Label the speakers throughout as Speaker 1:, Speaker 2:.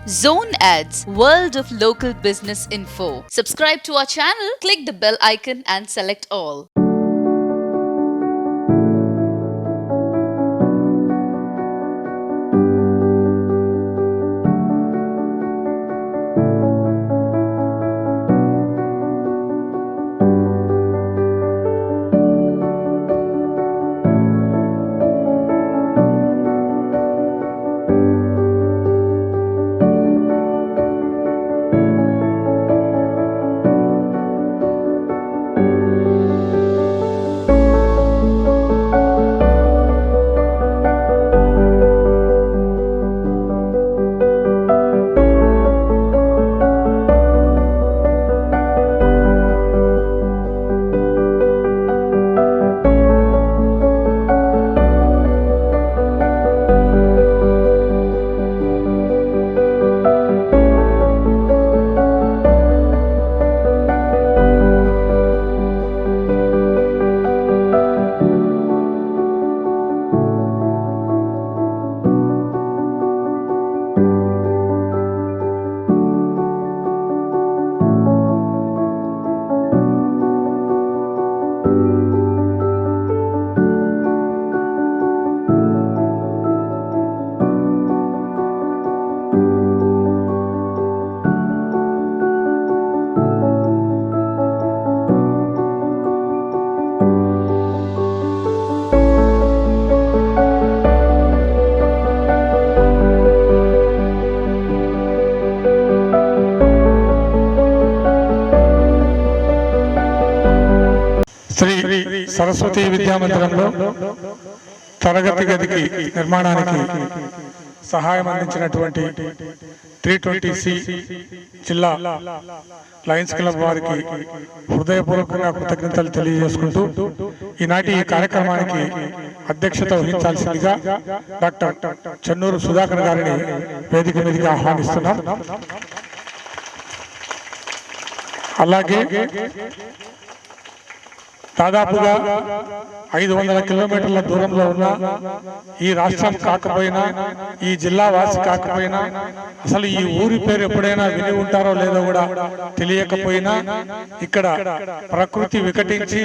Speaker 1: Zone Ads, World of Local Business Info. Subscribe to our channel, click the bell icon and select all.
Speaker 2: Shri Saraswati విద్యామందిరంలో తరగతి గదికి నిర్మాణానికి సహాయం అందించినటువంటి 320C జిల్లా Lions club వారికి హృదయపూర్వకంగా కృతజ్ఞతలు తెలియజేసుకుంటూ ఈనాటి ఈ కార్యక్రమానికి అధ్యక్షత వహించాల్సిందిగా డాక్టర్ చెన్నూరు సుధాకర్ గారిని వేదిక మీదకి ఆహ్వానిస్తున్నాం. అలాగే దాదాపుగా 500 కిలోమీటర్ల దూరంలో ఉన్న ఈ రాష్ట్రం కాకపోయినా, ఈ జిల్లా వాసి కాకపోయినా, అసలు ఈ ఊరి పేరు ఎప్పుడైనా విని ఉంటారో లేదో కూడా తెలియకపోయినా, ఇక్కడ ప్రకృతి వికటించి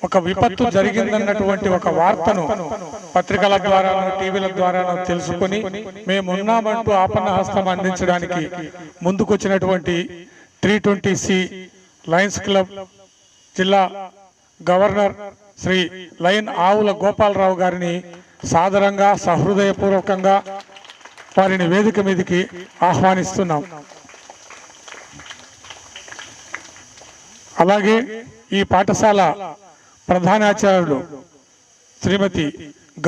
Speaker 2: ఒక విపత్తు జరిగిందన్నటువంటి ఒక వార్తను పత్రికల ద్వారాను, టీవీల ద్వారాను తెలుసుకుని మేమున్నామంటూ ఆపన్న హస్తం అందించడానికి ముందుకొచ్చినటువంటి 320C లయన్స్ క్లబ్ జిల్లా గవర్నర్ శ్రీ లయన్ ఆవుల గోపాలరావు గారిని సాదరంగా సహృదయపూర్వకంగా వారిని వేదిక మీదకి ఆహ్వానిస్తున్నాం. అలాగే ఈ పాఠశాల ప్రధానాచార్యులు శ్రీమతి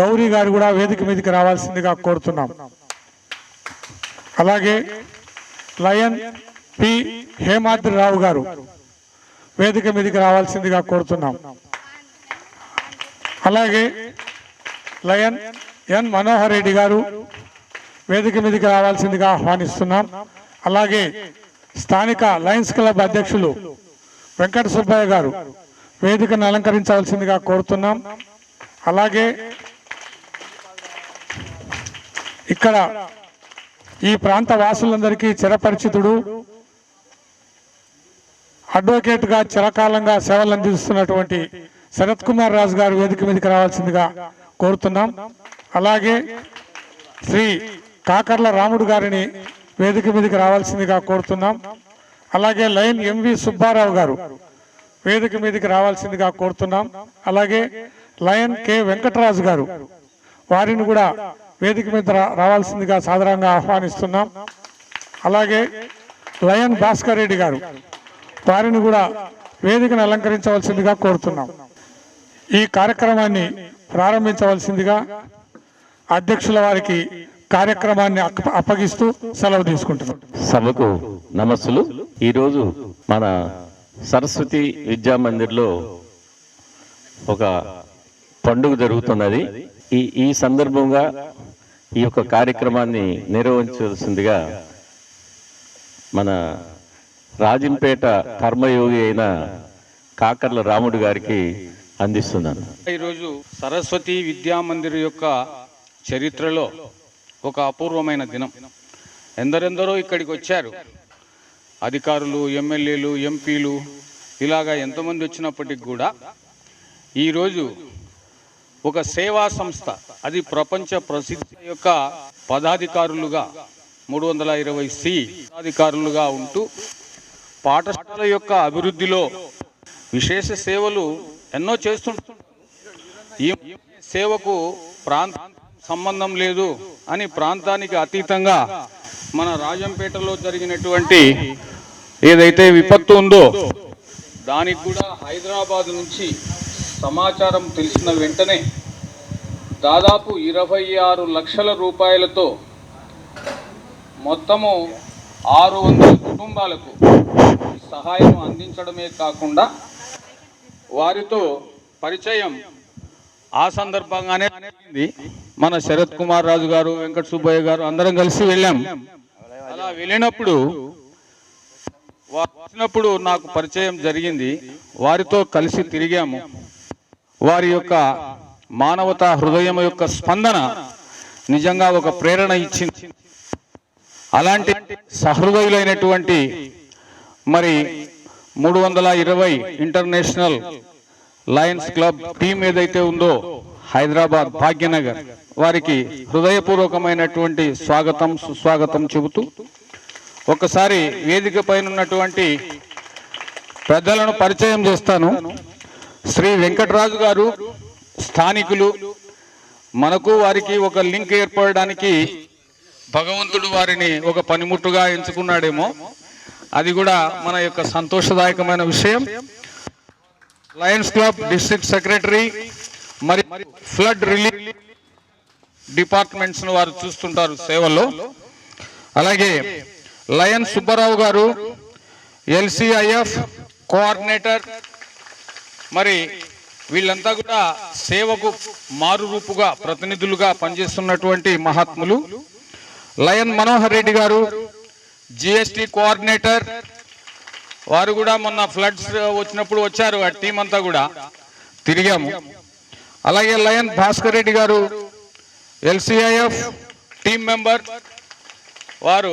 Speaker 2: గౌరీ గారు కూడా వేదిక మీదకి రావాల్సిందిగా కోరుతున్నాం. అలాగే లయన్ పి హేమాద్రిరావు గారు వేదిక మీదకి రావాల్సిందిగా కోరుతున్నాం. అలాగే లయన్ ఎన్ మనోహర్ రెడ్డి గారు వేదిక మీదకి రావాల్సిందిగా ఆహ్వానిస్తున్నాం. అలాగే స్థానిక లయన్స్ క్లబ్ అధ్యక్షులు వెంకట సుబ్బయ్య గారు వేదికను అలంకరించవలసిందిగా కోరుతున్నాం. అలాగే ఇక్కడ ఈ ప్రాంత వాసులందరికీ చిరపరిచితుడు, అడ్వకేట్ గా చిరకాలంగా సేవలు అందిస్తున్నటువంటి శరత్ కుమార్ రాజు గారు వేదిక మీదకి రావాల్సిందిగా కోరుతున్నాం. అలాగే శ్రీ కాకర్ల రాముడు గారిని వేదిక మీదకి రావాల్సిందిగా కోరుతున్నాం. అలాగే లయన్ ఎంవి సుబ్బారావు గారు వేదిక మీదకి రావాల్సిందిగా కోరుతున్నాం. అలాగే లయన్ కె వెంకటరాజు గారు వారిని కూడా వేదిక మీద రావాల్సిందిగా సాదరంగా ఆహ్వానిస్తున్నాం. అలాగే లయన్ భాస్కర్ రెడ్డి గారు వారిని కూడా వేదికను అలంకరించవలసిందిగా కోరుతున్నాం. ఈ కార్యక్రమాన్ని ప్రారంభించవలసిందిగా అధ్యక్షుల వారికి కార్యక్రమాన్ని అప్పగిస్తూ సెలవు తీసుకుంటున్నాం.
Speaker 3: సభకు నమస్సులు. ఈరోజు మన సరస్వతి విద్యామందిర్లో ఒక పండుగ జరుగుతున్నది. ఈ సందర్భంగా ఈ యొక్క కార్యక్రమాన్ని నిర్వహించవలసిందిగా మన రాజంపేట కర్మయోగి అయిన కాకర్ల రాముడు గారికి అందిస్తున్నాను.
Speaker 4: ఈరోజు సరస్వతి విద్యామందిర్ యొక్క చరిత్రలో ఒక అపూర్వమైన దినం. ఎందరెందరో ఇక్కడికి వచ్చారు. అధికారులు, ఎమ్మెల్యేలు, ఎంపీలు, ఇలాగా ఎంతమంది వచ్చినప్పటికి కూడా ఈరోజు ఒక సేవా సంస్థ, అది ప్రపంచ ప్రసిద్ధి యొక్క పదాధికారులుగా 320C అధికారులుగా ఉంటూ పాఠశాల యొక్క అభివృద్ధిలో విశేష సేవలు ఎన్నో చేస్తుంటారు. ఈ సేవకు ప్రాంత సంబంధం లేదు అని ప్రాంతానికి అతీతంగా మన రాజంపేటలో జరిగినటువంటి ఏదైతే విపత్తు ఉందో దానికి కూడా హైదరాబాద్ నుంచి సమాచారం తెలిసిన వెంటనే దాదాపు 26 లక్షల రూపాయలతో మొత్తము 600 కుటుంబాలకు సహాయం అందించడమే కాకుండా వారితో పరిచయం ఆ సందర్భంగానే మన శరత్ కుమార్ రాజు గారు, వెంకట సుబ్బయ్య గారు అందరం కలిసి వెళ్ళాం. అలా వెళ్ళినప్పుడు వచ్చినప్పుడు నాకు పరిచయం జరిగింది. వారితో కలిసి తిరిగాము. వారి యొక్క మానవతా హృదయం యొక్క స్పందన నిజంగా ఒక ప్రేరణ ఇచ్చింది. అలాంటి సహృదయులైనటువంటి మరి 320 ఇంటర్నేషనల్ లయన్స్ క్లబ్ టీం ఏదైతే ఉందో హైదరాబాద్ భాగ్యనగర్, వారికి హృదయపూర్వకమైనటువంటి స్వాగతం సుస్వాగతం చెబుతూ ఒకసారి వేదిక పైన ఉన్నటువంటి పెద్దలను పరిచయం చేస్తాను. శ్రీ వెంకటరాజు గారు స్థానికులు. మనకు వారికి ఒక లింక్ ఏర్పడడానికి భగవంతుడు వారిని ఒక పనిముట్టుగా ఎంచుకున్నాడేమో, అది కూడా మన యొక్క సంతోషదాయకమైన విషయం. లయన్స్ క్లబ్ డిస్ట్రిక్ట్ సెక్రటరీ, మరి ఫ్లడ్ రిలీఫ్ డిపార్ట్మెంట్స్ వారు చూస్తుంటారు సేవల్లో. అలాగే లయన్ సుబ్బారావు గారు LCIF కోఆర్డినేటర్. మరి వీళ్ళంతా కూడా సేవకు మారురూపుగా ప్రతినిధులుగా పనిచేస్తున్నటువంటి మహాత్ములు. లయన్ మనోహర్ రెడ్డి గారు GST కోఆర్డినేటర్, వారు కూడా మొన్న ఫ్లడ్స్ వచ్చినప్పుడు వచ్చారు. ఆ టీం అంతా కూడా తిరిగాము. అలాగే లయన్ భాస్కర్ రెడ్డి గారు LCIF టీం మెంబర్, వారు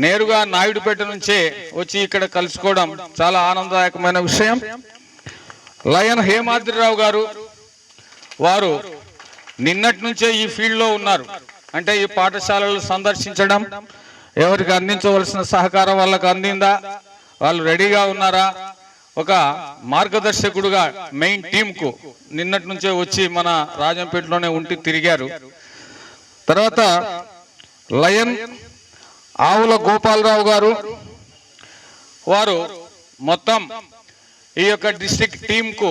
Speaker 4: నేరుగా నాయుడుపేట నుంచే వచ్చి ఇక్కడ కలుసుకోవడం చాలా ఆనందదాయకమైన విషయం. లయన్ హేమాద్రిరావు గారు, వారు నిన్నటి నుంచే ఈ ఫీల్డ్లో ఉన్నారు. అంటే ఈ పాఠశాలలు సందర్శించడం, ఎవరికి అందించవలసిన సహకారం వాళ్ళకు అందిందా, వాళ్ళు రెడీగా ఉన్నారా, ఒక మార్గదర్శకుడుగా మెయిన్ టీంకు నిన్నటి నుంచే వచ్చి మన రాజంపేటలోనే ఉండి తిరిగారు. తర్వాత లయన్ ఆవుల గోపాలరావు గారు, వారు మొత్తం ఈ యొక్క డిస్ట్రిక్ట్ టీంకు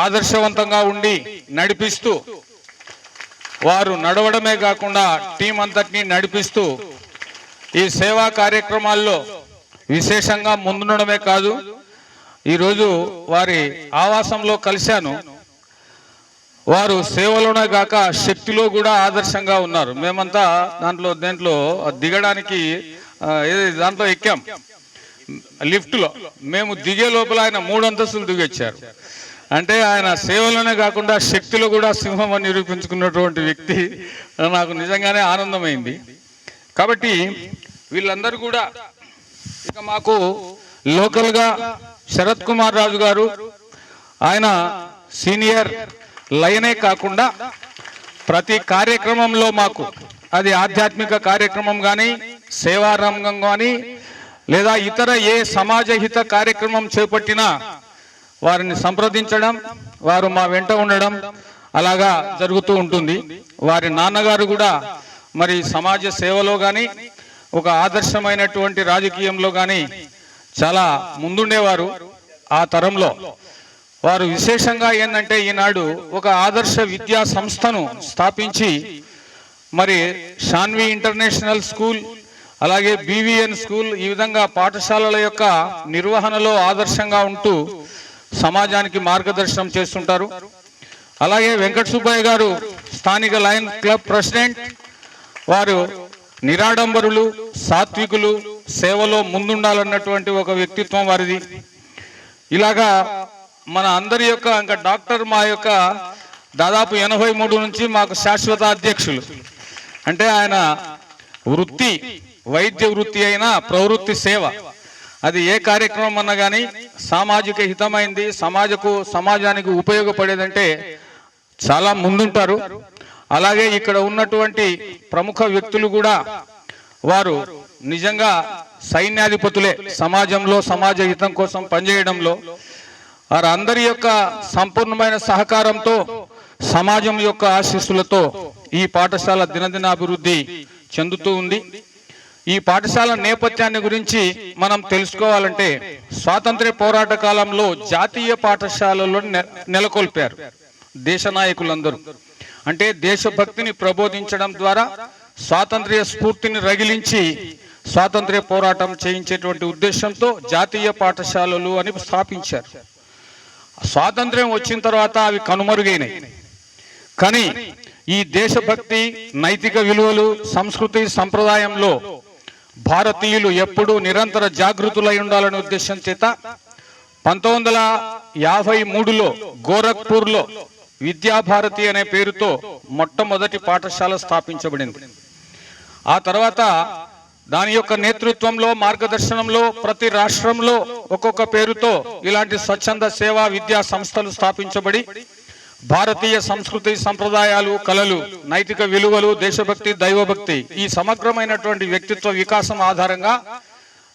Speaker 4: ఆదర్శవంతంగా ఉండి నడిపిస్తూ, వారు నడవడమే కాకుండా టీం అంతటినీ నడిపిస్తూ ఈ సేవా కార్యక్రమాల్లో విశేషంగా ముందుండడమే కాదు, ఈరోజు వారి ఆవాసంలో కలిశాను. వారు సేవలోనే కాక శక్తిలో కూడా ఆదర్శంగా ఉన్నారు. మేమంతా దేంట్లో దిగడానికి దాంట్లో ఎక్కాం లిఫ్ట్లో. మేము దిగే లోపల ఆయన 3 అంతస్తులు దిగొచ్చారు. అంటే ఆయన సేవలోనే కాకుండా శక్తిలో కూడా సింహం అని నిరూపించుకున్నటువంటి వ్యక్తి. నాకు నిజంగానే ఆనందమైంది. కాబట్టి వీళ్ళందరూ కూడా ఇక మాకు లోకల్గా శరత్ కుమార్ రాజు గారు, ఆయన సీనియర్ లయనే కాకుండా ప్రతి కార్యక్రమంలో మాకు, అది ఆధ్యాత్మిక కార్యక్రమం కానీ, సేవారంగం కానీ, లేదా ఇతర ఏ సమాజ హిత కార్యక్రమం చేపట్టినా వారిని సంప్రదించడం, వారు మా వెంట ఉండడం అలాగా జరుగుతూ ఉంటుంది. వారి నాన్నగారు కూడా మరి సమాజ సేవలో కానీ, ఒక ఆదర్శమైనటువంటి రాజకీయంలో కానీ చాలా ముందుండేవారు. ఆ తరంలో వారు విశేషంగా ఏంటంటే ఈనాడు ఒక ఆదర్శ విద్యా సంస్థను స్థాపించి, మరి షాన్వి ఇంటర్నేషనల్ స్కూల్, అలాగే BVN స్కూల్, ఈ విధంగా పాఠశాలల యొక్క నిర్వహణలో ఆదర్శంగా ఉంటూ సమాజానికి మార్గదర్శనం చేస్తుంటారు. అలాగే వెంకట సుబ్బయ్య గారు స్థానిక లయన్ క్లబ్ ప్రెసిడెంట్, వారు నిరాడంబరులు, సాత్వికులు, సేవలో ముందుండాలన్నటువంటి ఒక వ్యక్తిత్వం వారిది. ఇలాగా మన అందరి యొక్క ఇంకా డాక్టర్ మా యొక్క దాదాపు 83 నుంచి మాకు శాశ్వత అధ్యక్షులు. అంటే ఆయన వృత్తి వైద్య వృత్తి అయినా ప్రవృత్తి సేవ, అది ఏ కార్యక్రమం అన్నా కానీ సామాజిక హితమైంది, సమాజానికి ఉపయోగపడేదంటే చాలా ముందుంటారు. అలాగే ఇక్కడ ఉన్నటువంటి ప్రముఖ వ్యక్తులు కూడా వారు నిజంగా సైన్యాధిపతులే. సమాజంలో సమాజ హితం కోసం పనిచేయడంలో వారందరి యొక్క సంపూర్ణమైన సహకారంతో, సమాజం యొక్క ఆశీస్సులతో ఈ పాఠశాల దినదిన అభివృద్ధి చెందుతూ ఉంది. ఈ పాఠశాల నేపథ్యాన్ని గురించి మనం తెలుసుకోవాలంటే స్వాతంత్ర్య పోరాట కాలంలో జాతీయ పాఠశాలలో నెలకొల్పారు దేశ నాయకులందరూ. అంటే దేశభక్తిని ప్రబోధించడం ద్వారా స్వాతంత్ర్య స్ఫూర్తిని రగిలించి స్వాతంత్ర్య పోరాటం చేయించేటువంటి ఉద్దేశంతో జాతీయ పాఠశాలలు అని స్థాపించారు. స్వాతంత్ర్యం వచ్చిన తర్వాత అవి కనుమరుగైనాయి. కానీ ఈ దేశభక్తి, నైతిక విలువలు, సంస్కృతి సంప్రదాయంలో భారతీయులు ఎప్పుడూ నిరంతర జాగృతులై ఉండాలనే ఉద్దేశం చేత 1953లో గోరఖ్పూర్లో విద్యాభారతి అనే పేరుతో మొట్టమొదటి పాఠశాల స్థాపించబడింది. ఆ తర్వాత దాని యొక్క నేతృత్వంలో, మార్గదర్శనంలో ప్రతి రాష్ట్రంలో ఒక్కొక్క పేరుతో ఇలాంటి స్వచ్ఛంద సేవా విద్యా సంస్థలు స్థాపించబడి భారతీయ సంస్కృతి సంప్రదాయాలు, కళలు, నైతిక విలువలు, దేశభక్తి, దైవభక్తి ఈ సమగ్రమైనటువంటి వ్యక్తిత్వ వికాసం ఆధారంగా,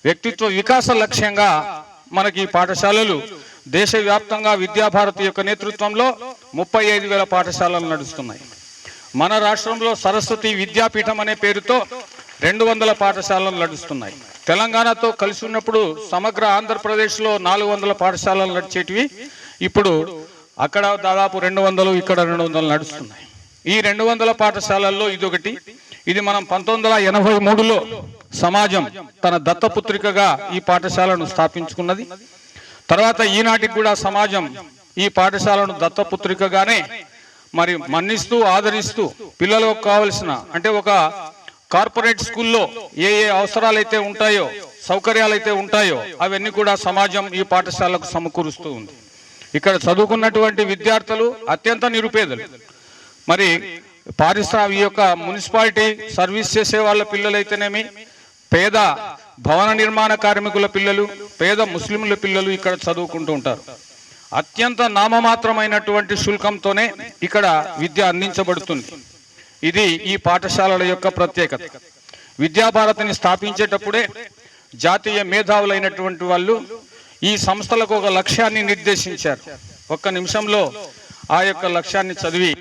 Speaker 4: వ్యక్తిత్వ వికాస లక్ష్యంగా మనకి ఈ పాఠశాలలు దేశవ్యాప్తంగా విద్యాభారతి యొక్క నేతృత్వంలో 35,000 పాఠశాలలు నడుస్తున్నాయి. మన రాష్ట్రంలో సరస్వతి విద్యాపీఠం అనే పేరుతో 200 పాఠశాలలు నడుస్తున్నాయి. తెలంగాణతో కలిసి ఉన్నప్పుడు సమగ్ర ఆంధ్రప్రదేశ్లో 400 పాఠశాలలు నడిచేటివి. ఇప్పుడు అక్కడ దాదాపు 200, ఇక్కడ 200 నడుస్తున్నాయి. ఈ 200 పాఠశాలల్లో ఇదొకటి. ఇది మనం 1983లో సమాజం తన దత్తపుత్రికగా ఈ పాఠశాలను స్థాపించుకున్నది. తర్వాత ఈనాటికి కూడా సమాజం ఈ పాఠశాలను దత్తపుత్రికగానే మరి మన్నిస్తూ, ఆదరిస్తూ పిల్లలకు కావలసిన, అంటే ఒక కార్పొరేట్ స్కూల్లో ఏ అవసరాలైతే ఉంటాయో, సౌకర్యాలైతే ఉంటాయో అవన్నీ కూడా సమాజం ఈ పాఠశాలకు సమకూరుస్తూ ఉంది. ఇక్కడ చదువుకున్నటువంటి విద్యార్థులు అత్యంత నిరుపేదలు. మరి పారిశ్రామిక యొక్క మున్సిపాలిటీ సర్వీస్ చేసే వాళ్ళ పిల్లలైతేనేమి, పేద భవన నిర్మాణ కార్మికుల పిల్లలు, పేద ముస్లింల పిల్లలు ఇక్కడ చదువుకుంటూ ఉంటారు. అత్యంత నామమాత్రమైనటువంటి శుల్కంతోనే ఇక్కడ విద్య అందించబడుతుంది. ఇది ఈ పాఠశాలల యొక్క ప్రత్యేకత. విద్యాభారతిని స్థాపించేటప్పుడే జాతీయ మేధావులైనటువంటి వాళ్ళు ఈ సంస్థలకు ఒక లక్ష్యాన్ని నిర్దేశించారు. ఒక్క నిమిషంలో ఆ యొక్క లక్ష్యాన్ని చదివి,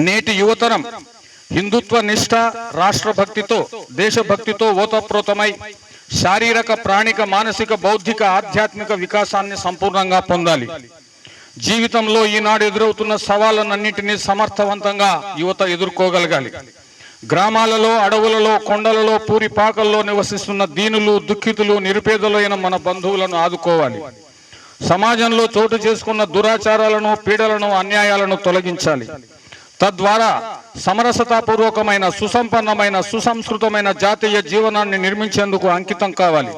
Speaker 4: నేటి యువతరం హిందుత్వ నిష్ఠ, రాష్ట్రభక్తితో, దేశభక్తితో ఓతప్రోతమై శారీరక, ప్రాణిక, మానసిక, బౌద్ధిక, ఆధ్యాత్మిక వికాసాన్ని సంపూర్ణంగా పొందాలి. జీవితంలో ఈనాడు ఎదురవుతున్న సవాళ్ళన్నింటినీ సమర్థవంతంగా యువత ఎదుర్కోగలగాలి. గ్రామాలలో, అడవులలో, కొండలలో, పూరిపాకల్లో నివసిస్తున్న దీనులు, దుఃఖితులు, నిరుపేదలైన మన బంధువులను ఆదుకోవాలి. సమాజంలో చోటు చేసుకున్న దురాచారాలను, పీడలను, అన్యాయాలను తొలగించాలి. తద్వారా సమరసతాపూర్వకమైన, సుసంపన్నమైన, సుసంస్కృతమైన జాతీయ జీవనాన్ని నిర్మించేందుకు అంకితం కావాలి.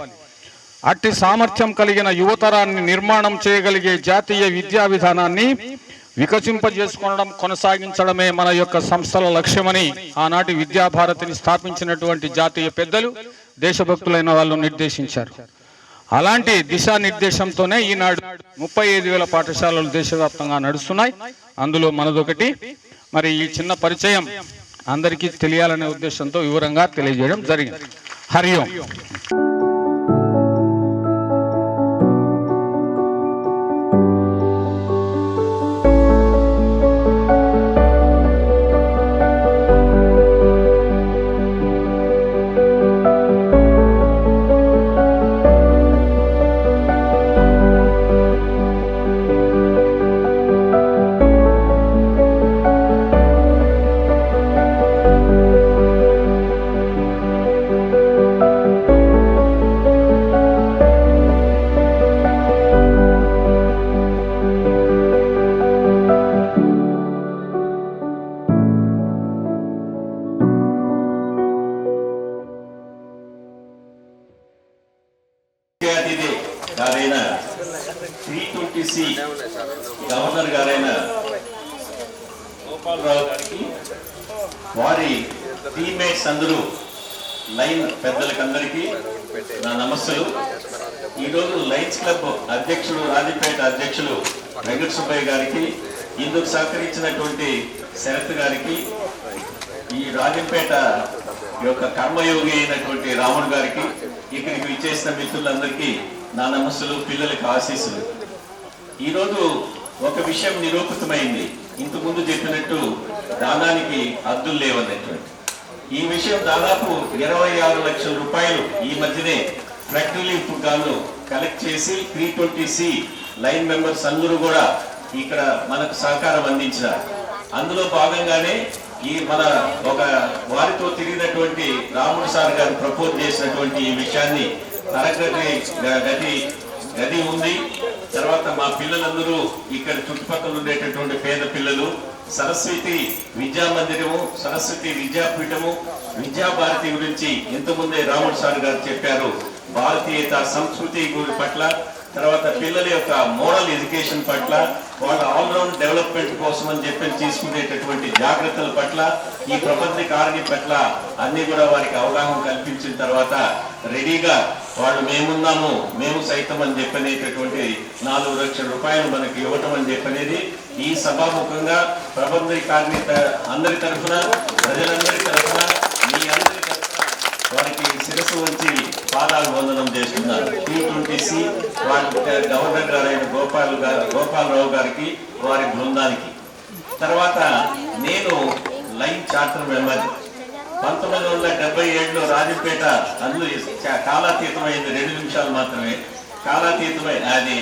Speaker 4: అట్టి సామర్థ్యం కలిగిన యువతరాన్ని నిర్మాణం చేయగలిగే జాతీయ విద్యా విధానాన్ని వికసింపజేసుకోవడం, కొనసాగించడమే మన యొక్క సంస్థల లక్ష్యమని ఆనాటి విద్యాభారతిని స్థాపించినటువంటి జాతీయ పెద్దలు, దేశభక్తులైన వాళ్ళు నిర్దేశించారు. అలాంటి దిశానిర్దేశంతోనే ఈనాడు 35,000 పాఠశాలలు దేశవ్యాప్తంగా నడుస్తున్నాయి. అందులో మనదొకటి. మరి ఈ చిన్న పరిచయం అందరికీ తెలియాలనే ఉద్దేశంతో వివరంగా తెలియజేయడం జరిగింది. హరి ఓం.
Speaker 3: గారైన 320C గవర్నర్ గారైన గోపాలరావు గారికి, వారి టీమ్మేట్స్ అందరూ లైన్ పెద్దలకందరికీ నా నమస్సులు. ఈరోజు లయన్స్ క్లబ్ అధ్యక్షుడు రాజంపేట అధ్యక్షులు వెంకట సుబ్బయ్య గారికి, ఇందుకు సహకరించినటువంటి శరత్ గారికి, ఈ రాజంపేట యొక్క కర్మయోగి అయినటువంటి రాముడు గారికి, ఇక్కడికి విచ్చేసిన మిత్రులందరికీ నా నమస్సులు, పిల్లలకి ఆశీస్సులు. ఈరోజు ఒక విషయం నిరూపితమైంది. ఇంతకుముందు చెప్పినట్టు దానానికి హద్దులు లేవన్నటువంటి ఈ విషయం దాదాపు 26 లక్షల రూపాయలు ఈ మధ్యనే ఫ్లడ్ రిలీఫ్ గాను కలెక్ట్ చేసి 320C లైన్ మెంబర్స్ అందరూ కూడా ఇక్కడ మనకు సహకారం అందించారు. అందులో భాగంగానే ఈ మన ఒక వారితో తిరిగినటువంటి రాముడు సార్ గారు ప్రపోజ్ చేసినటువంటి ఈ విషయాన్ని తరగతి గది ఉంది. తర్వాత మా పిల్లలందరూ ఇక్కడ చుట్టుపక్కల ఉండేటటువంటి పేద పిల్లలు సరస్వతి విద్యా మందిరము, సరస్వతి విద్యాపీఠము, విద్యాభారతి గురించి ఇంతకుముందే రాముడు సార్ గారు చెప్పారు. భారతీయత సంస్కృతి పట్ల, తర్వాత పిల్లల యొక్క మోరల్ ఎడ్యుకేషన్ పట్ల, వాళ్ళ ఆల్రౌండ్ డెవలప్మెంట్ కోసం అని చెప్పి తీసుకునేటటువంటి జాగ్రత్తల పట్ల, ఈ ప్రపంచ కారణి పట్ల అన్ని కూడా వారికి అవగాహన కల్పించిన తర్వాత రెడీగా వాళ్ళు మేమున్నాము, మేము సైతం అని చెప్పనేటటువంటి 4 లక్షల రూపాయలు మనకి ఇవ్వటం అని చెప్పనేది ఈ సభాముఖంగా ప్రపంచ కారణి అందరి తరఫున, ప్రజలందరి తరఫున, మీ అందరి తరఫున వారికి శిరస్సు వంచి పాదాలు వందనం చేస్తున్నారు. 320C వారి గవర్నర్ గారైన గోపాలరావు గారికి, వారి బృందానికి. తర్వాత నేను లైన్ చార్టర్ మెంబర్. 1977లో రాజంపేట అందులో కాలాతీతమైంది, 2 నిమిషాలు మాత్రమే కాలాతీతమై అది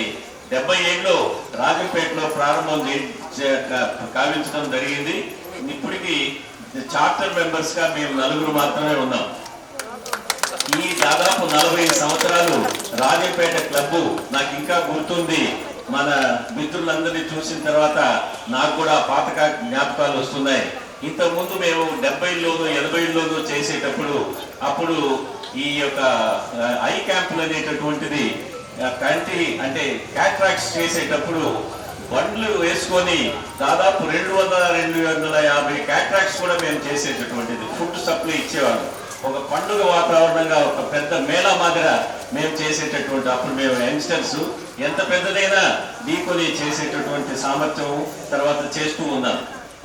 Speaker 3: 77లో రాజంపేటలో ప్రారంభం కావించడం జరిగింది. ఇప్పటికి చార్టర్ మెంబర్స్ గా మేము 4 మాత్రమే ఉన్నాం. ఈ దాదాపు 40 సంవత్సరాలు రాజంపేట క్లబ్ నాకు ఇంకా గుర్తుంది. మన మిత్రులందరినీ చూసిన తర్వాత నాకు కూడా పాత జ్ఞాపకాలు వస్తున్నాయి. ఇంతకుముందు మేము 70లోనూ 80లోనూ చేసేటప్పుడు అప్పుడు ఈ యొక్క ఐ క్యాంపులు అనేటటువంటిది కంటి అంటే క్యాట్రాక్ట్స్ చేసేటప్పుడు బండ్లు వేసుకొని దాదాపు 200-250 క్యాట్రాక్ట్స్ కూడా మేము చేసేటటువంటిది. Food supply ఇచ్చేవాళ్ళం. ఒక పండుగ వాతావరణంగా ఒక పెద్ద మేళా మాదిర మేము చేసేటటువంటి, అప్పుడు మేము యంగ్స్టర్స్ ఎంత పెద్దదైనా ఢీకొని చేసేటటువంటి సామర్థ్యం తర్వాత చేస్తూ ఉన్నాం.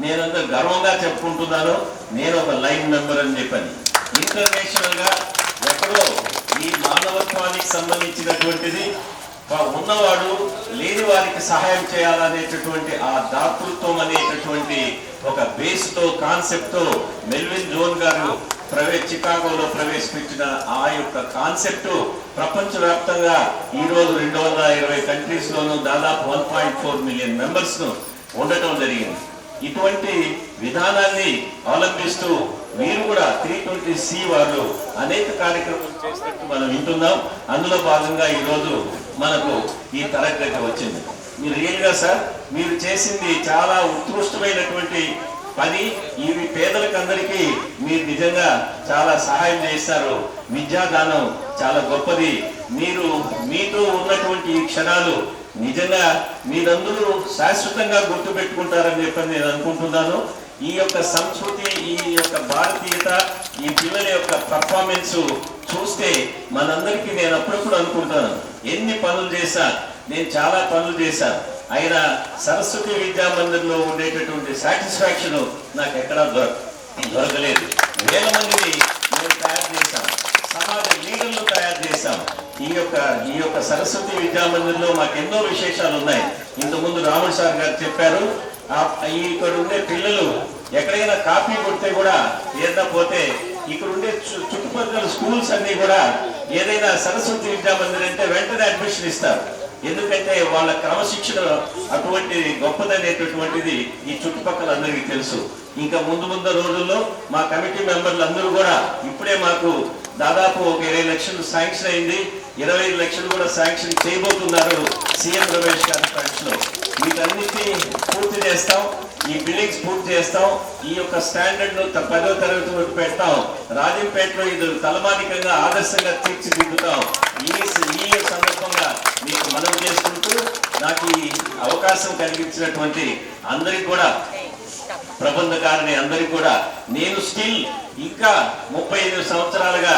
Speaker 3: నేనంతా గర్వంగా చెప్పుకుంటున్నాను, నేను ఒక లైన్ మెంబర్ అని చెప్పని. ఇంటర్నేషనల్ గా ఎక్కడో ఈ మానవత్వానికి సంబంధించినటువంటిది ఉన్నవాడు లేని వారికి సహాయం చేయాలనేటటువంటి ఆ దాతృత్వం అనేటటువంటి ఒక బేస్ తో కాన్సెప్ట్ తో మెల్విన్ జోన్ గారు చికాగోలో ప్రవేశపెట్టిన ఆ యొక్క కాన్సెప్ట్ ప్రపంచవ్యాప్తంగా ఈ రోజు 220 కంట్రీస్ లోనూ దాదాపు 1.4 మిలియన్ మెంబర్స్ ను ఉండటం జరిగింది. ఇటువంటి విధానాన్ని అవలంబిస్తూ మీరు కూడా 320C వాళ్ళు అనేక కార్యక్రమాలు చేసినట్టు మనం వింటున్నాం. అందులో భాగంగా ఈ రోజు మనకు ఈ తరగతి వచ్చింది. మీరు రియల్ గా సార్ మీరు చేసింది చాలా ఉత్కృష్టమైనటువంటి పని. ఇవి పేదలకందరికీ మీరు నిజంగా చాలా సహాయం చేస్తారు. విద్యాదానం చాలా గొప్పది. మీరు మీతో ఉన్నటువంటి ఈ క్షణాలు నిజంగా మీరందరూ శాశ్వతంగా గుర్తు పెట్టుకుంటారని చెప్పని నేను అనుకుంటున్నాను. ఈ యొక్క సంస్కృతి, ఈ యొక్క భారతీయత, ఈ పిల్లల యొక్క పర్ఫార్మెన్స్ చూస్తే మనందరికీ నేను అప్పుడప్పుడు అనుకుంటాను, ఎన్ని పనులు చేశా, నేను చాలా పనులు చేశాను, అయినా సరస్వతి విద్యా మందిర్లో ఉండేటటువంటి సాటిస్ఫాక్షన్ నాకు ఎక్కడా దొరకలేదు. వేల మందిని మేము తయారు చేశాం, సమాజ లీడర్లు తయారు చేశాం. ఈ యొక్క సరస్వతి విద్యా మందిర్లో మాకు ఎన్నో విశేషాలు ఉన్నాయి. ఇంతకుముందు రాముడు సార్ గారు చెప్పారు, ఇక్కడ ఉండే పిల్లలు ఎక్కడైనా కాపీ కొడితే కూడా ఏదైనా పోతే ఇక్కడ ఉండే చుట్టుపక్కల స్కూల్స్ అన్ని కూడా ఏదైనా సరస్వతి విద్యా మందిర్ అంటే వెంటనే అడ్మిషన్ ఇస్తారు. ఎందుకంటే వాళ్ళ క్రమశిక్షణ అటువంటి గొప్పదనేటటువంటిది ఈ చుట్టుపక్కల అందరికీ తెలుసు. ఇంకా ముందు రోజుల్లో మా కమిటీ మెంబర్లు అందరూ కూడా ఇప్పుడే మాకు దాదాపు ఒక 20 లక్షలు శాంక్షన్ అయింది. 25 లక్షలు కూడా శాంక్షన్ చేయబోతున్నారు సీఎం రమేష్ గారి ఫండ్స్ లో. వీటన్నిటినీ పూర్తి చేస్తాం, ఈ బిల్డింగ్స్ పూర్తి చేస్తాం, ఈ యొక్క స్టాండర్డ్ ను 10వ తరగతి వరకు పెడతాం. రాజంపేటలో ఇది తలమానికంగా ఆదర్శంగా తీర్చిదిద్దుతాం. ఈ సందర్భంగా మీకు మనం చేసుకుంటూ నాకు ఈ అవకాశం కలిగించినటువంటి అందరికి కూడా, ప్రబంధకారిని అందరికి కూడా నేను స్టిల్ ఇంకా 35 సంవత్సరాలుగా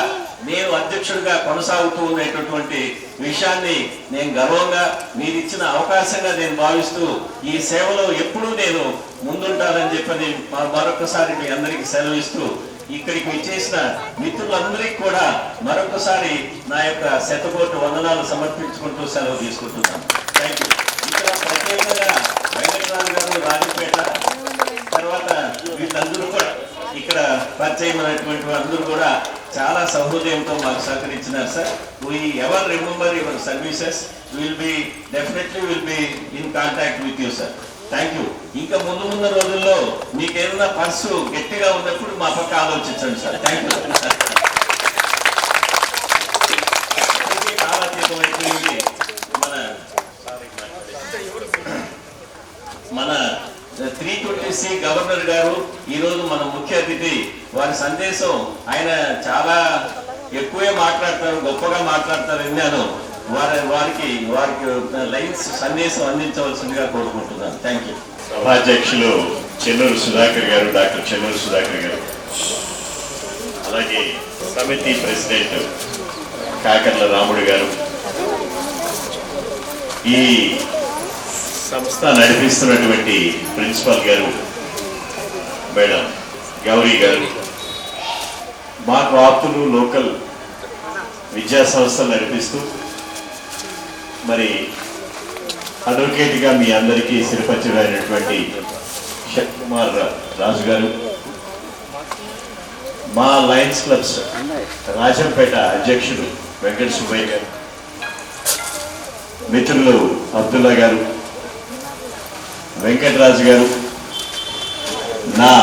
Speaker 3: నేను అధ్యక్షుడిగా కొనసాగుతూ ఉన్నటువంటి విషయాన్ని నేను గర్వంగా మీరు ఇచ్చిన అవకాశంగా నేను భావిస్తూ ఈ సేవలో ఎప్పుడూ నేను ముందుంటానని చెప్పని మరొకసారి మీ అందరికీ సెలవిస్తూ ఇక్కడికి విచ్చేసిన మిత్రులందరికీ కూడా మరొకసారి నా యొక్క శతకోటి వందనాలు సమర్పించుకుంటూ సెలవు తీసుకుంటున్నాను. Thank you. ఇక్కడ ప్రత్యేకంగా వెంకటరాజు గారు రాజంపేట తర్వాత వీళ్ళందరూ కూడా ఇక్కడ పరిచయమైనటువంటి అందరూ కూడా చాలా సహృదయంతో మాకు సహకరించినారు sir. We ever remember your services, definitely will be in contact with you sir. Thank you. ఇంకా ముందు రోజుల్లో మీకు ఏదైనా పర్సు గట్టిగా ఉన్నప్పుడు మా పక్క ఆలోచించండి సార్. Thank you. కాలాతీతం అయిపోయింది. మన 320C గవర్నర్ గారు ఈరోజు మన ముఖ్య అతిథి. వారి సందేశం ఆయన చాలా ఎక్కువే మాట్లాడతారు, గొప్పగా మాట్లాడతారు విన్నాను. వారికి లైన్స్ సందేశం అందించవలసిందిగా కోరుకుంటున్నాను. Thank you.
Speaker 5: సభాధ్యక్షులు చెన్నూరు సుధాకర్ గారు, డాక్టర్ చెన్నూరు సుధాకర్ గారు, అలాగే సమితి ప్రెసిడెంట్ కాకర్ల రాముడు గారు, ఈ సంస్థ నడిపిస్తున్నటువంటి ప్రిన్సిపల్ గారు మేడం గౌరీ గారు, మాకు ఆప్తులు లోకల్ విద్యా సంస్థలు నడిపిస్తూ మరి అడ్వకేట్గా మీ అందరికీ సిరిపరిచయమైనటువంటి శక్తి కుమార్ రాజు గారు, మా లయన్స్ క్లబ్స్ రాజంపేట అధ్యక్షుడు వెంకట సుబ్బయ్య గారు, మిత్రులు అబ్దుల్లా గారు, వెంకటరాజు గారు, నా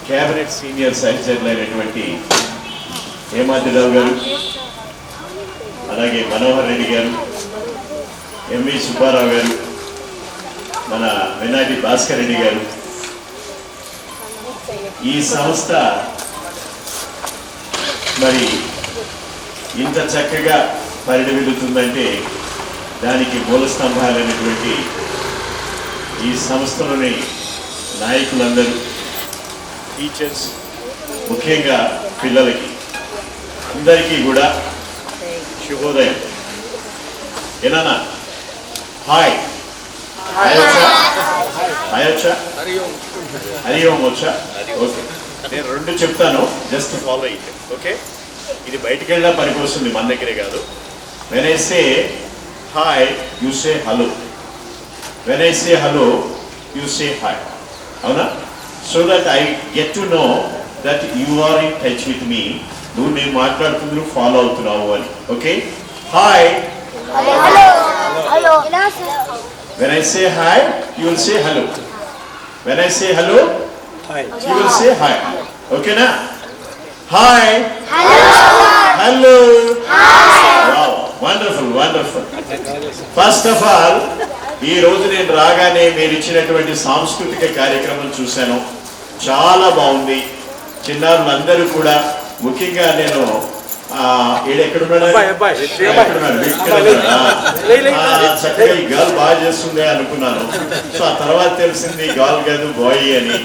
Speaker 5: కేబినెట్ సీనియర్ సహచరులు అయినటువంటి హేమాద్రిరావు గారు, అలాగే మనోహర్ రెడ్డి గారు, ఎంవి సుబ్బారావు గారు, మన వెనాటి భాస్కర్ రెడ్డి గారు. ఈ సంస్థ మరి ఇంత చక్కగా పరిణమిల్లుతుందంటే దానికి మూల స్తంభాలైనటువంటి ఈ సంస్థలోని నాయకులందరూ, టీచర్స్, ముఖ్యంగా పిల్లలకి అందరికీ కూడా శుభోదయం. ఏనా హాయ్ అయ్యొచ్చా, హరి ఓం వచ్చా? ఓకే, నేను రెండు చెప్తాను, జస్ట్ ఫాలో అయ్యి. ఓకే, ఇది బయటికి వెళ్ళినా పనికొస్తుంది, మన దగ్గరే కాదు. When I say hi you say hello, when I say hello you say hi. అవునా? So that I get to know that you are in touch with me. నువ్వు నేను మాట్లాడుతుంది ఫాలో అవుతున్నావు అని. Okay, hi. When I say hi, you will say hello. When I say hello, you will say hi. Okay na? Hi. Hello. Wow, wonderful, wonderful. First of all, ఈ రోజు నేను రాగానే మీరు ఇచ్చినటువంటి సాంస్కృతిక కార్యక్రమం చూశాను, చాలా బాగుంది. చిన్నారులందరూ కూడా, ముఖ్యంగా నేను చక్కగా ఈ గర్ల్ బాగా చేస్తుంది అనుకున్నాను. సో ఆ తర్వాత తెలిసింది గర్ల్ కాదు బాయ్ అని.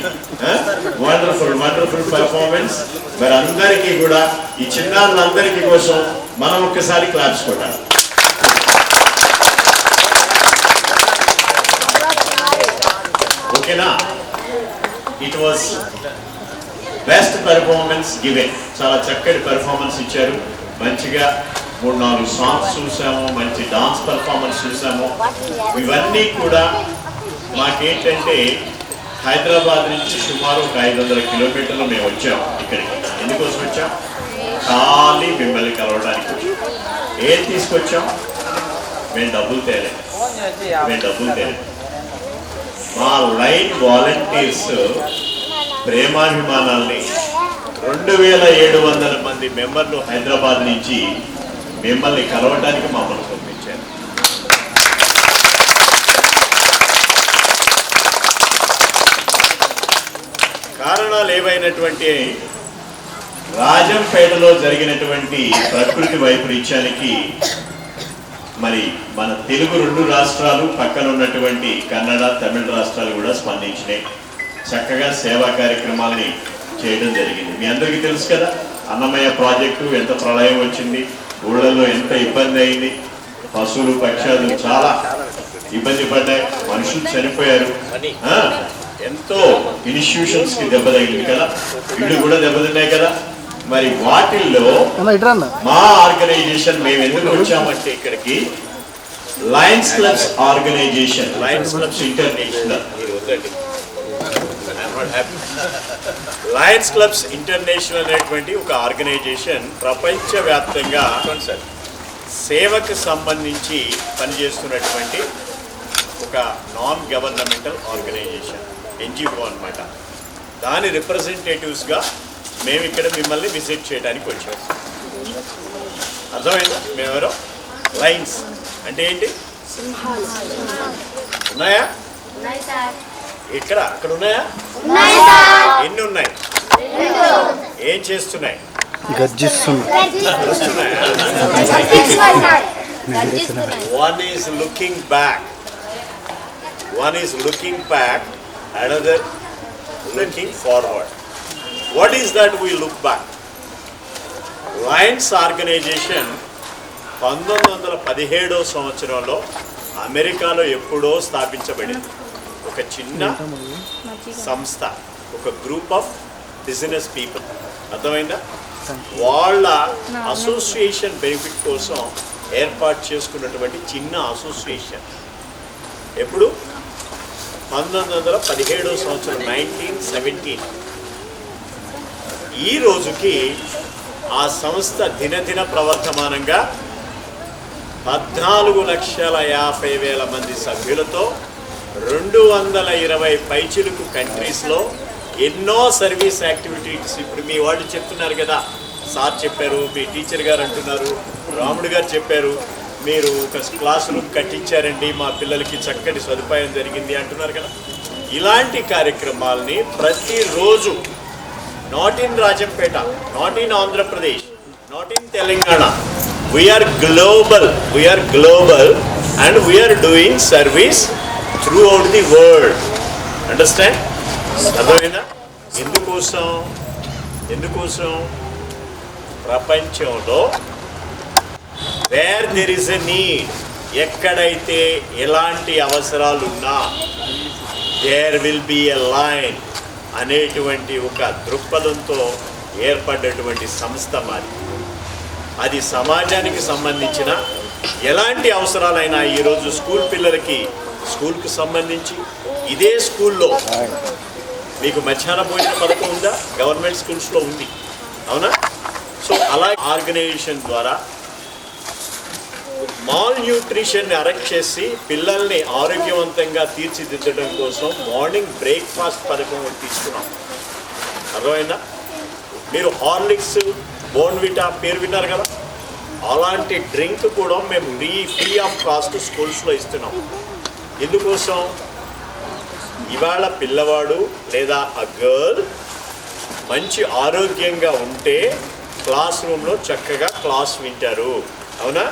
Speaker 5: Wonderful, wonderful performance. మరి అందరికీ కూడా, ఈ చిన్నారులందరికీ కోసం మనం ఒక్కసారి క్లాప్స్ కొట్టాలి. ఓకేనా? It was best performance given. చాలా చక్కటి పెర్ఫార్మెన్స్ ఇచ్చారు. మంచిగా 3-4 సాంగ్స్ చూసాము, మంచి డాన్స్ పెర్ఫార్మెన్స్ చూసాము. ఇవన్నీ కూడా మాకేంటంటే హైదరాబాద్ నుంచి సుమారు 500 కిలోమీటర్లు మేము వచ్చాము ఇక్కడికి. ఎందుకోసం వచ్చాం? ఖాళీ మిమ్మల్ని కలవడానికి వచ్చాం. ఏం తీసుకొచ్చాం? మేము డబ్బులు తేలేదు. మా లైన్ వాలంటీర్స్ ప్రేమాభిమానాల్ని 2700 మంది మెంబర్లు హైదరాబాద్ నుంచి మిమ్మల్ని కలవడానికి మమ్మల్ని పంపించారు. కారణాలు ఏవైనటువంటి రాజంపేటలో జరిగినటువంటి ప్రకృతి వైపరీత్యానికి మరి మన తెలుగు 2 రాష్ట్రాలు, పక్కన ఉన్నటువంటి కన్నడ, తమిళ రాష్ట్రాలు కూడా స్పందించినాయి. చక్కగా సేవా కార్యక్రమాల్ని చేయడం జరిగింది. మీ అందరికీ తెలుసు కదా, అన్నమయ్య ప్రాజెక్టు ఎంత ప్రళయం వచ్చింది, ఊళ్ళల్లో ఎంత ఇబ్బంది అయింది, పశువులు పక్షాలు చాలా ఇబ్బంది పడ్డాయి, మనుషులు చనిపోయారు, ఎంతో ఇన్స్టిట్యూషన్స్ కి దెబ్బ తగిలింది కదా, ఇళ్ళు కూడా దెబ్బతిన్నాయి కదా. మరి వాటిల్లో మా ఆర్గనైజేషన్ మేము ఎందుకు వచ్చామంటే ఇక్కడికి Lions Clubs organization, Lions Clubs International, Lions Clubs International అనేటువంటి ఒక ఆర్గనైజేషన్ ప్రపంచవ్యాప్తంగా సేవకు సంబంధించి పనిచేస్తున్నటువంటి ఒక నాన్ గవర్నమెంటల్ ఆర్గనైజేషన్, ఎన్జిఓ అన్నమాట. దాని రిప్రజెంటేటివ్స్గా మేము ఇక్కడ మిమ్మల్ని విజిట్ చేయడానికి వచ్చాం. అర్థమైందా? మేమెవరో లయన్స్ అంటే ఏంటి? ఉన్నాయా? ఇక్కడ అక్కడ ఉన్నాయా? ఎన్ని ఉన్నాయి? ఏం చేస్తున్నాయి? One is looking back, another looking forward. What is that we look back? Lions Organization 1917వ సంవత్సరంలో అమెరికాలో ఎప్పుడో స్థాపించబడింది. ఒక చిన్న సంస్థ, ఒక గ్రూప్ ఆఫ్ బిజినెస్ పీపుల్. అర్థమైందా? వాళ్ళ అసోసియేషన్ బెనిఫిట్ కోసం ఏర్పాటు చేసుకున్నటువంటి చిన్న అసోసియేషన్. ఎప్పుడు? 1917వ సంవత్సరం, 1917. ఈ రోజుకి ఆ సంస్థ దినదిన ప్రవర్తమానంగా 14,50,000 మంది సభ్యులతో 220 పైచిలుకు కంట్రీస్లో ఎన్నో సర్వీస్ యాక్టివిటీస్. ఇప్పుడు మీ వాళ్ళు చెప్తున్నారు కదా, సార్ చెప్పారు, మీ టీచర్ గారు అంటున్నారు, రాముడు గారు చెప్పారు, మీరు ఒక క్లాస్ రూమ్ కట్టించారండి, మా పిల్లలకి చక్కటి సదుపాయం జరిగింది అంటున్నారు కదా. ఇలాంటి కార్యక్రమాలని ప్రతిరోజు, not in Rajampet, not in Andhra Pradesh, not in Telangana, we are global and we are doing service throughout the world. Understand? అర్థమైందా? ఎందుకోసం ప్రపంచంలో where there is a need, ఎక్కడైతే ఎలాంటి అవసరాలున్నా there will be a lion అనేటువంటి ఒక దృక్పథంతో ఏర్పడ్డటువంటి సంస్థ మాది. అది సమాజానికి సంబంధించిన ఎలాంటి అవసరాలైనా, ఈరోజు స్కూల్ పిల్లలకి స్కూల్కి సంబంధించి ఇదే స్కూల్లో మీకు మధ్యాహ్న భోజన పథకం ఉందా? గవర్నమెంట్ స్కూల్స్లో ఉంది, అవునా? సో అలా ఆర్గనైజేషన్ ద్వారా మాల్ న్యూట్రిషన్ని అరెస్ట్ చేసి పిల్లల్ని ఆరోగ్యవంతంగా తీర్చిదిద్దడం కోసం మార్నింగ్ బ్రేక్ఫాస్ట్ పథకం తీసుకున్నాం. అర్థమైందా? మీరు హార్లిక్స్, బోర్న్విటా పేరు విన్నారు కదా, అలాంటి డ్రింక్ కూడా మేము ఫ్రీ ఆఫ్ కాస్ట్ స్కూల్స్లో ఇస్తున్నాం. ఎందుకోసం? ఇవాళ పిల్లవాడు లేదా ఆ గర్ల్ మంచి ఆరోగ్యంగా ఉంటే క్లాస్ రూమ్లో చక్కగా క్లాస్ వింటారు, అవునా?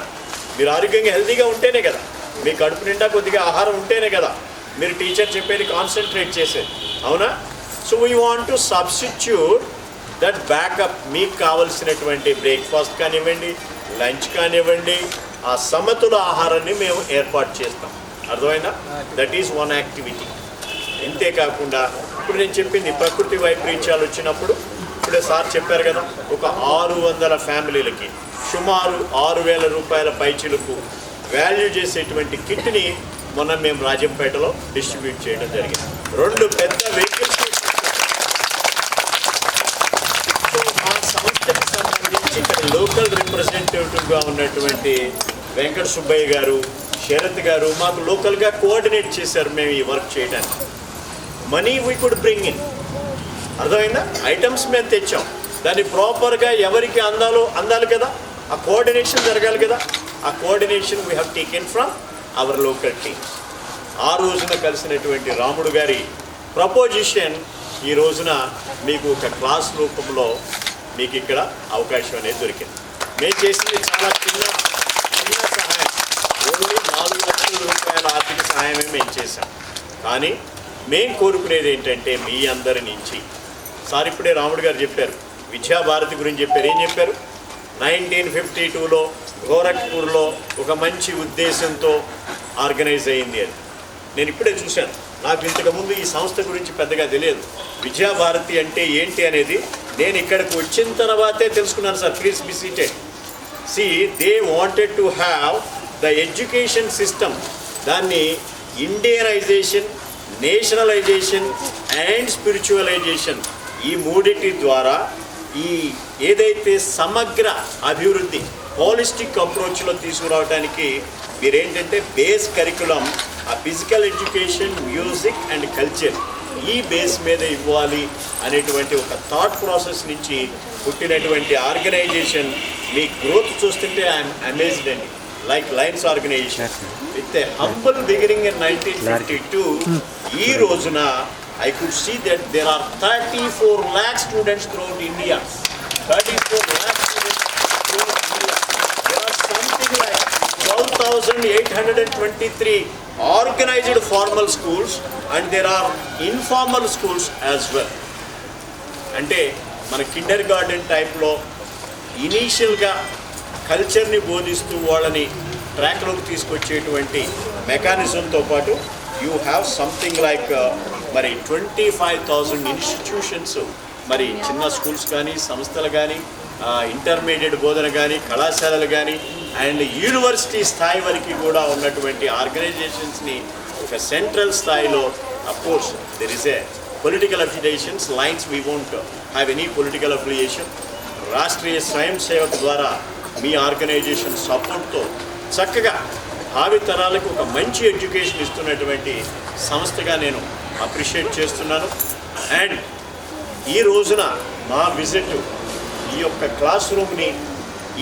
Speaker 5: మీరు ఆరోగ్యంగా హెల్తీగా ఉంటేనే కదా, మీ కడుపు నిండా కొద్దిగా ఆహారం ఉంటేనే కదా మీరు టీచర్ చెప్పేది కాన్సన్ట్రేట్ చేసేది, అవునా? So we want to substitute that backup. మీకు కావలసినటువంటి బ్రేక్ఫాస్ట్ కానివ్వండి, లంచ్ కానివ్వండి, ఆ సమతుల ఆహారాన్ని మేము ఏర్పాటు చేస్తాం. అర్థమైందా? That is one activity. ఇంతేకాకుండా ఇప్పుడు నేను చెప్పింది ప్రకృతి వైపరీత్యాలు వచ్చినప్పుడు, ఇప్పుడే సార్ చెప్పారు కదా, ఒక 600 ఫ్యామిలీలకి సుమారు 6,000 రూపాయల పైచిలకు వాల్యూ చేసేటువంటి కిట్ని మొన్న మేము రాజంపేటలో డిస్ట్రిబ్యూట్ చేయడం జరిగింది. 2 పెద్ద వెహికల్స్. మా సంస్థకి సంబంధించి ఇక్కడ లోకల్ రిప్రజెంటేటివ్గా ఉన్నటువంటి వెంకట సుబ్బయ్య గారు, శరత్ గారు మాకు లోకల్గా కోఆర్డినేట్ చేశారు మేము ఈ వర్క్ చేయడానికి. Money we could bring in. అర్థమైందా? ఐటమ్స్ మేము తెచ్చాం, దాన్ని ప్రాపర్గా ఎవరికి అందాలి కదా, ఆ కోఆర్డినేషన్ జరగాలి కదా. ఆ coordination we have taken from our local teams. ఆ రోజున కలిసినటువంటి రాముడు గారి ప్రపోజిషన్ ఈ రోజున మీకు ఒక క్లాస్ రూపంలో మీకు ఇక్కడ అవకాశం అనేది దొరికింది. మేము చేసింది చాలా చిన్న సహాయం, ఓన్లీ 4 లక్షల రూపాయల ఆర్థిక సహాయమే మేము చేశాం. కానీ మేము కోరుకునేది ఏంటంటే మీ అందరి నుంచి సార్ ఇప్పుడే రాముడు గారు చెప్పారు, విద్యాభారతి గురించి చెప్పారు. ఏం చెప్పారు? 1952లో గోరఖ్పూర్లో ఒక మంచి ఉద్దేశంతో ఆర్గనైజ్ అయింది అని. నేను ఇప్పుడే చూశాను. నాకు ఇంతకుముందు ఈ సంస్థ గురించి పెద్దగా తెలియదు. విద్యాభారతి అంటే ఏంటి అనేది నేను ఇక్కడికి వచ్చిన తర్వాతే తెలుసుకున్నాను sir. Please be seated. See they wanted to have the education system, దాన్ని ఇండియనైజేషన్, నేషనలైజేషన్ అండ్ స్పిరిచువలైజేషన్, ఈ మూడిటి ద్వారా ఈ ఏదైతే సమగ్ర అభివృద్ధి హోలిస్టిక్ అప్రోచ్లో తీసుకురావడానికి మీరేంటంటే బేస్ కరికులం, ఆ physical education, music and culture, ఈ బేస్ మీద ఇవ్వాలి అనేటువంటి ఒక థాట్ ప్రాసెస్ నుంచి పుట్టినటువంటి ఆర్గనైజేషన్. మీ గ్రోత్ చూస్తుంటే ఐఎమ్ అమేజ్డ్ అండి. Like Lions organization with a humble beginning in 1952, ఈ రోజున I could see that there are 34 lakh students throughout India. 34 lakh students throughout India. There are something like 12,823 organized formal schools and there are informal schools as well. అంటే మన Kinder garden టైప్లో ఇనీషియల్గా కల్చర్ని బోధిస్తూ వాళ్ళని ట్రాక్లోకి తీసుకొచ్చేటువంటి మెకానిజంతో పాటు యూ హ్యావ్ సంథింగ్ లైక్ మరి 25,000 ఇన్స్టిట్యూషన్స్, మరి చిన్న స్కూల్స్ కానీ, సంస్థలు కానీ, ఇంటర్మీడియట్ బోధన కానీ, కళాశాలలు కానీ అండ్ యూనివర్సిటీ స్థాయి వరకు కూడా ఉన్నటువంటి ఆర్గనైజేషన్స్ని ఒక సెంట్రల్ స్థాయిలో, of course there is a political affiliations lines, we won't have any political affiliation. Rashtriya స్వయం సేవక్ ద్వారా మీ ఆర్గనైజేషన్ సపోర్ట్తో చక్కగా భావితరాలకు ఒక మంచి ఎడ్యుకేషన్ ఇస్తున్నటువంటి సంస్థగా నేను అప్రిషియేట్ చేస్తున్నాను. అండ్ ఈ రోజున మా విజిట్ ఈ యొక్క క్లాస్ రూమ్ని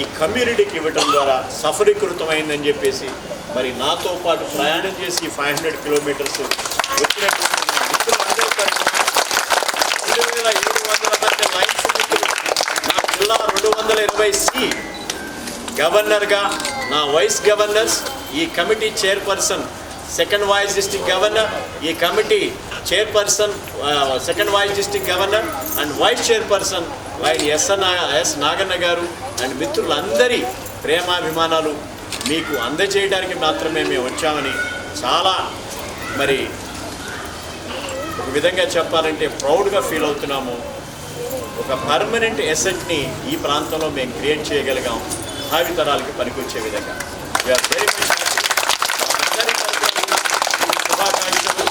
Speaker 5: ఈ కమ్యూనిటీకి ఇవ్వటం ద్వారా సఫలీకృతమైందని చెప్పేసి, మరి నాతో పాటు ప్రయాణం చేసి 500 కిలోమీటర్స్ వచ్చినటువంటి మిత్రులందరూ 2,700 మధ్య లైన్స్ నా జిల్లా 220C గవర్నర్గా, నా వైస్ గవర్నర్స్, ఈ committee chairperson second vice district governor, ఈ committee chairperson second vice district governor and vice chairperson lion S Naganna garu and మిత్రులందరి ప్రేమాభిమానాలు మీకు అందజేయడానికి మాత్రమే మేము వచ్చామని చాలా మరి ఒక విధంగా చెప్పాలంటే ప్రౌడ్గా ఫీల్ అవుతున్నాము. ఒక పర్మనెంట్ ఎసెట్ని ఈ ప్రాంతంలో మేము క్రియేట్ చేయగలిగాం, భావితరాలకి పనికొచ్చే విధంగా. వీఆర్ వెరీ మచ్ శుభాకాంక్షలు.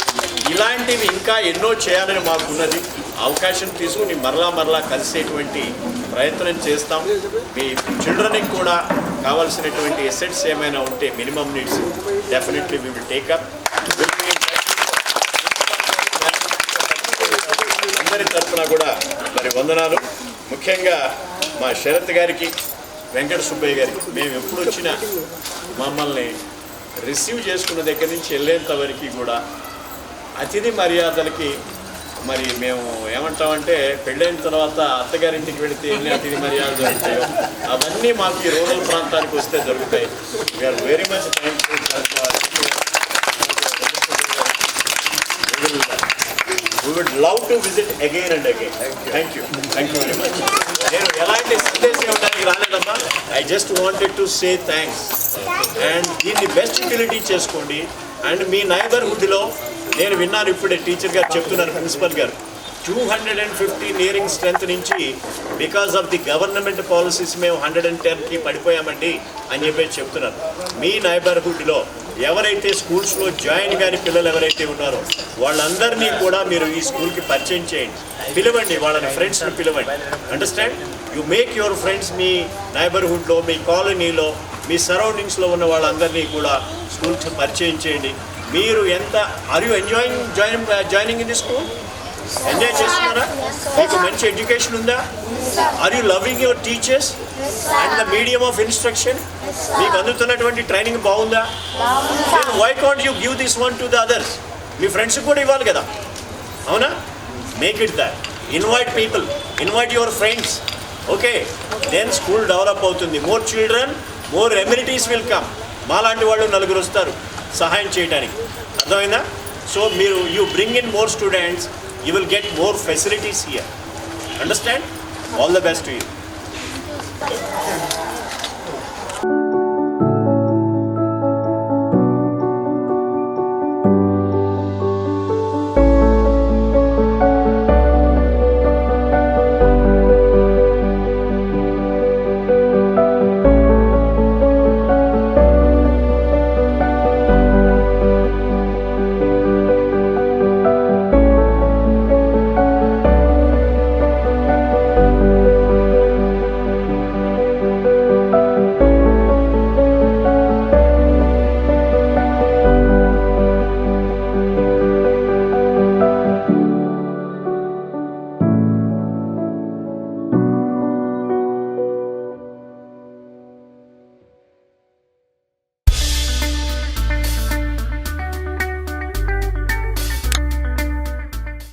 Speaker 5: ఇలాంటివి ఇంకా ఎన్నో చేయాలని మాకున్నది. అవకాశం తీసుకుని మరలా కలిసేటువంటి ప్రయత్నం చేస్తాం. మీ చిల్డ్రన్కి కూడా కావాల్సినటువంటి ఎసెట్స్ ఏమైనా ఉంటే minimum needs definitely we will take up. అందరి తరఫున కూడా మరి వందనాలు. ముఖ్యంగా మా శరత్ గారికి, వెంకట సుబ్బయ్య గారికి, మేము ఎప్పుడు వచ్చినా మమ్మల్ని రిసీవ్ చేసుకున్న దగ్గర నుంచి వెళ్ళేంత వరకు కూడా అతిథి మర్యాదలకి మరి మేము ఏమంటామంటే పెళ్ళైన తర్వాత అత్తగారింటికి వెళితే ఎన్ని అతిథి మర్యాదలు దొరుకుతాయో అవన్నీ మాకు ఈ రూరల్ ప్రాంతానికి వస్తే దొరుకుతాయి. We're very much thankful. We would love to visit again and again. Thank you very much. నేను ఎలాంటి సందేశం ఇవ్వడానికి రాలేదమ్మా. I just wanted to say thanks. And దీన్ని బెస్ట్ యూటిలిటీ చేసుకోండి. అండ్ మీ నైబర్హుడ్లో నేను విన్నాను, ఇప్పుడే టీచర్ గారు చెప్తున్నారు, ప్రిన్సిపల్ గారు, 250 నియరింగ్ స్ట్రెంత్ నుంచి because of the government policies మేము 110కి పడిపోయామండి అని చెప్పేసి చెప్తున్నారు. మీ నైబర్హుడ్లో ఎవరైతే స్కూల్స్లో జాయిన్ కాని పిల్లలు ఎవరైతే ఉన్నారో వాళ్ళందరినీ కూడా మీరు ఈ స్కూల్కి పరిచయం చేయండి, పిలవండి, వాళ్ళని ఫ్రెండ్స్ని పిలవండి. Understand? You make your friends. మీ నైబర్హుడ్లో, మీ కాలనీలో, మీ సరౌండింగ్స్లో ఉన్న వాళ్ళందరినీ కూడా స్కూల్కి పరిచయం చేయండి. మీరు ఎంత are you joining in the school? Enjoy చేస్తున్నారా? మీకు మంచి ఎడ్యుకేషన్ ఉందా? Are you loving your teachers and the medium of instruction? మీకు అందుతున్నటువంటి ట్రైనింగ్ బాగుందా? Then why can't you give this one to the others? మీ ఫ్రెండ్స్కి కూడా ఇవ్వాలి కదా, అవునా? Make it that. Invite people, invite your friends. Okay, then school develop అవుతుంది. More children, more amenities will come. మాలాంటి వాళ్ళు నలుగురు వస్తారు సహాయం చేయడానికి. అర్థమైందా? సో మీరు you bring in more students, you will get more facilities here. Understand? All the best to you.